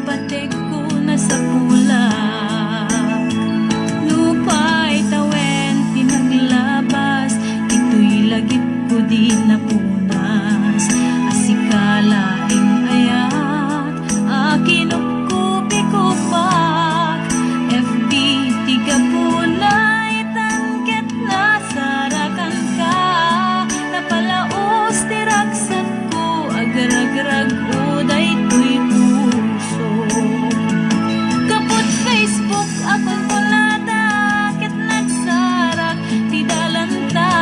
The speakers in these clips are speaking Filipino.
patek ko na sa pula. Lupa'y tawen, pinaglabas, ito'y lagip ko di napunas. Asikalaing ayat, akinupkupi ko pa. FB, tiga punay, tangket na sarakan ka. Napalaos, tiraksat ko, agar-agrag uday to'y puso. Kaput Facebook, akong kulada, ket nagsarak, ti dalanta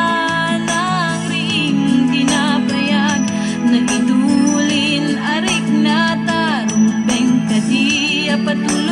ng ring tinapayag. Naidulin, arik na tarumbeng kadi, apatuloy